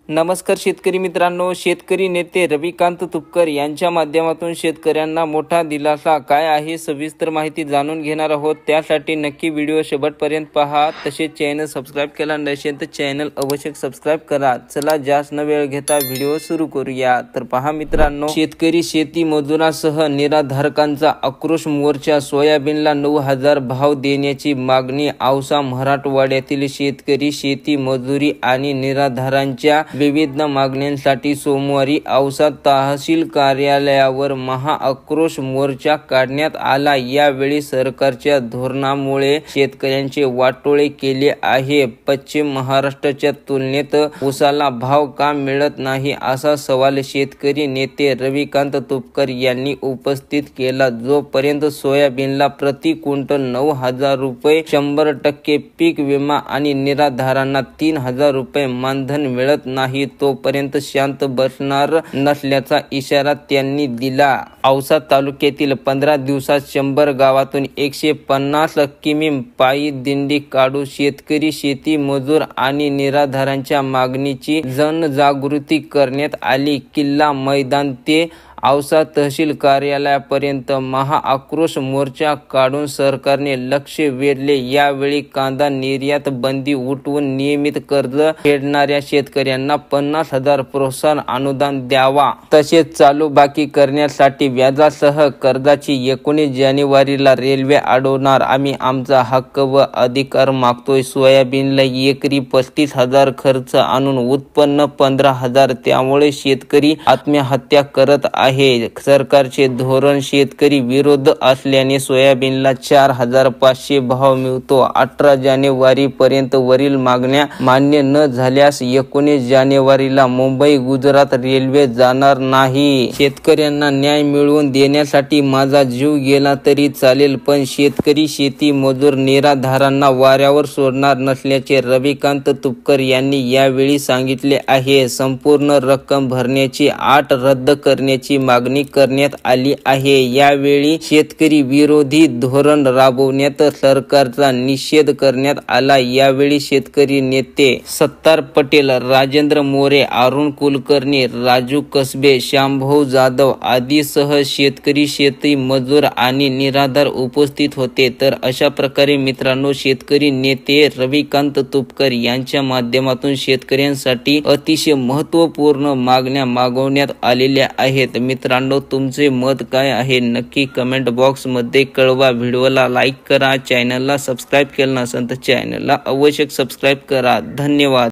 नमस्कार शेतकरी मित्रांनो, शेतकरी नेते रविकांत तुपकर यांच्या माध्यमातून शेतकऱ्यांना मोठा दिलासा काय आहे सविस्तर माहिती जाणून घेणार आहोत। त्यासाठी नक्की व्हिडिओ शेवटपर्यंत पहा। तसेच चॅनल सबस्क्राइब केला नसेल तर चॅनल अवश्य सबस्क्राइब करा। चला जास्त न वेळ घेता व्हिडिओ सुरू करूया। तर पहा मित्रांनो, शेतकरी शेती मजुरांसह निराधारकांचा आक्रोश मोर्चा। सोयाबीनला 9,000 भाव देण्याची मागणी। औसा मराठवाड्यातील शेतकरी शेती मजुरी आणि निराधारांच्या विविध मागण्यांसाठी सोमवारी औसा तहसील कार्यालयावर महाआक्रोश मोर्चा काढण्यात आला। यावेळी सरकारच्या धोरणामुळे शेतकऱ्यांचे वाटोळे केले आहे। पश्चिम महाराष्ट्राच्या तुलनेत ऊसाला भाव का मिळत नाही असा सवाल शेतकरी नेते रविकांत तुपकर यांनी उपस्थित केला। जोपर्यंत सोयाबीनला प्रति क्विंटल 9,000 रुपये, 100% पीक विमा आणि निराधारांना 3,000 रुपये मानधन मिळत नाही तोपर्यंत शांत बसणार नसल्याचा इशारा त्यांनी दिला। औसा तालुक्यातील 15 दिवसात 100 गावातून 150 किमी पायी दिंडी काढून शेतकरी शेती मजूर आणि निराधारांच्या मागणीची जनजागृती करण्यात आली। किल्ला मैदान ते औसा तहसील कार्यालयापर्यंत महाआक्रोश मोर्चा काढून सरकारने लक्ष वेधले। यावेळी कांदा निर्यात बंदी उठवून नियमित कर्ज फेडणाऱ्या शेतकऱ्यांना 50,000 प्रोत्साहन अनुदान द्यावा, तसेच चालू बाकी करण्यासाठी व्याजासह कर्जाची 19 जानेवारीला रेल्वे अडवणार। आम्ही आमचा हक्क व अधिकार मागतोय। सोयाबीनला एकरी 35,000 खर्च आणून उत्पन्न 15,000, त्यामुळे शेतकरी आत्महत्या करत आहे। सरकारचे धोरण शेतकरी विरोध असल्याने सोयाबीनला 4,500 भाव मिळतो। 18 जानेवारी पर्यंत वरील मागण्या मान्य न झाल्यास 19 जानेवारीला मुंबई गुजरात रेल्वे जाणार नाही। शेतकऱ्यांना न्याय मिळवून देण्यासाठी माझा जीव गेला तरी चालेल, पण शेतकरी शेती मजूर निराधारांना वाऱ्यावर सोडणार नसल्याचे रविकांत तुपकर यांनी यावेळी सांगितले आहे। संपूर्ण रक्कम भरण्याची अट रद्द करण्याची मागणी करण्यात आली आहे। यावेळी शेतकरी विरोधी धोरण राबवण्यात सरकारचा निषेध करण्यात आला। यावेळी शेतकरी नेते सत्तार पटेल, राजेंद्र मोरे, अरुण कुलकर्णी, राजू कसबे, श्यामभाऊ जाधव आदीसह शेतकरी शेती मजूर आणि निराधार उपस्थित होते। तर अशा प्रकारे मित्रांनो, शेतकरी नेते रविकांत तुपकर यांच्या माध्यमातून शेतकऱ्यांसाठी अतिशय महत्त्वपूर्ण मागण्या मागवण्यात आलेल्या आहेत। मित्रांनो, तुमचे मत काय आहे नक्की कमेंट बॉक्स मध्ये कळवा। व्हिडिओला लाईक करा, चॅनलला सबस्क्राइब केलं नसेल तर चॅनलला अवश्य सबस्क्राइब करा। धन्यवाद।